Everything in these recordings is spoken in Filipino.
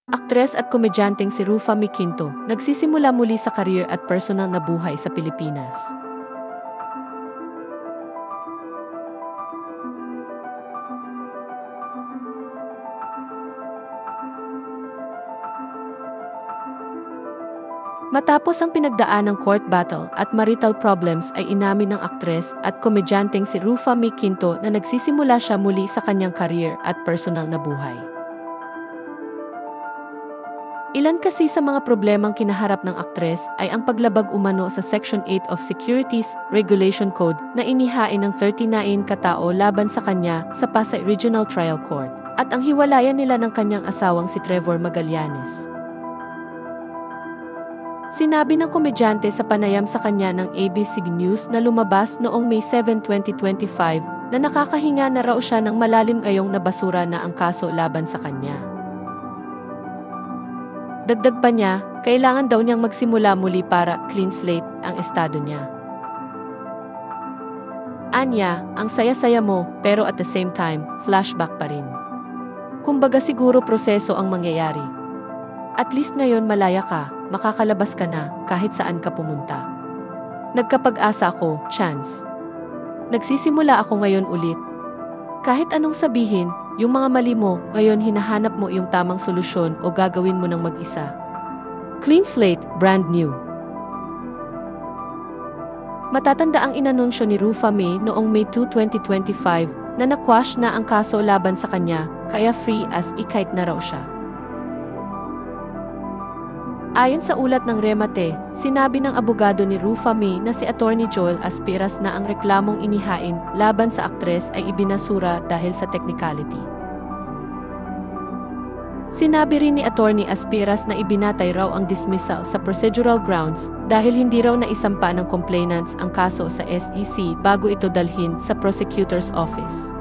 Aktres at komedyanteng si Rufa Miquinto, nagsisimula muli sa career at personal na buhay sa Pilipinas. Matapos ang pinagdaan ng court battle at marital problems ay inamin ng aktres at komedyanteng si Rufa Miquinto na nagsisimula siya muli sa kanyang career at personal na buhay. Ilan kasi sa mga problemang kinaharap ng aktres ay ang paglabag umano sa Section 8 of Securities Regulation Code na inihain ng 39 katao laban sa kanya sa Pasay Regional Trial Court at ang hiwalayan nila ng kanyang asawang si Trevor Magallanes. Sinabi ng komedyante sa panayam sa kanya ng ABS-CBN News na lumabas noong May 7, 2025 na nakakahinga na raw siya ng malalim ngayong nabasura na ang kaso laban sa kanya. Dagdag pa niya, kailangan daw niyang magsimula muli para clean slate ang estado niya. Anya, ang saya-saya mo pero at the same time, flashback pa rin. Kumbaga siguro proseso ang mangyayari. At least ngayon malaya ka, makakalabas ka na kahit saan ka pumunta. Nagkapag-asa ako, chance. Nagsisimula ako ngayon ulit. Kahit anong sabihin, yung mga mali mo, ngayon hinahanap mo yung tamang solusyon o gagawin mo ng mag-isa. Clean slate, brand new. Matatanda ang inanunsyo ni Rufa May noong May 2, 2025 na nakwash na ang kaso laban sa kanya, kaya free as ikite na raw siya. Ayon sa ulat ng Remate, sinabi ng abogado ni Rufa May na si Attorney Joel Aspiras na ang reklamong inihain laban sa aktres ay ibinasura dahil sa technicality. Sinabi rin ni Attorney Aspiras na ibinatay raw ang dismissal sa procedural grounds dahil hindi raw naisampa ng complainants ang kaso sa SEC bago ito dalhin sa prosecutor's office.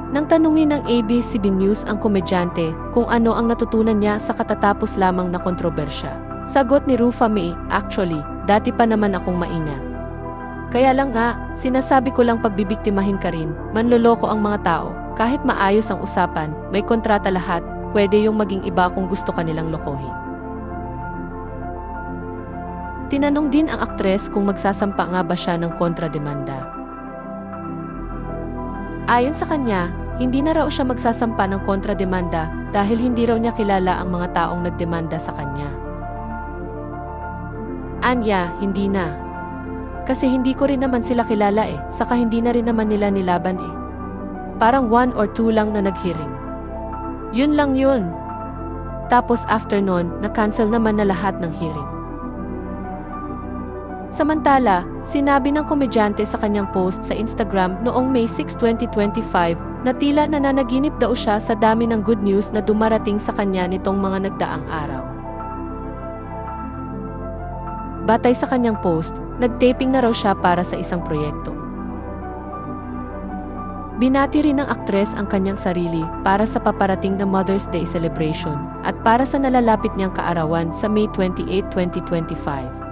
Nang tanungin ng ABS-CBN News ang komedyante kung ano ang natutunan niya sa katatapos lamang na kontrobersya, sagot ni Rufa May, actually, dati pa naman akong maingat. Kaya lang nga, sinasabi ko lang pagbibiktimahin ka rin, manloloko ang mga tao, kahit maayos ang usapan, may kontrata lahat, pwede yung maging iba kung gusto ka nilang lokohin. Tinanong din ang aktres kung magsasampa nga ba siya ng kontrademanda. Ayon sa kanya, hindi na raw siya magsasampa ng kontrademanda dahil hindi raw niya kilala ang mga taong nagdemanda sa kanya. Anya, hindi na. Kasi hindi ko rin naman sila kilala saka hindi na rin naman nila nilaban Parang 1 or 2 lang na nag-hearing. Yun lang yun. Tapos after nun, na-cancel naman na lahat ng hearing. Samantala, sinabi ng komedyante sa kanyang post sa Instagram noong May 6, 2025 na tila nananaginip daw siya sa dami ng good news na dumarating sa kanya nitong mga nagdaang araw. Batay sa kanyang post, nag-taping na raw siya para sa isang proyekto. Binati rin ng aktres ang kanyang sarili para sa paparating na Mother's Day celebration at para sa nalalapit niyang kaarawan sa May 28, 2025.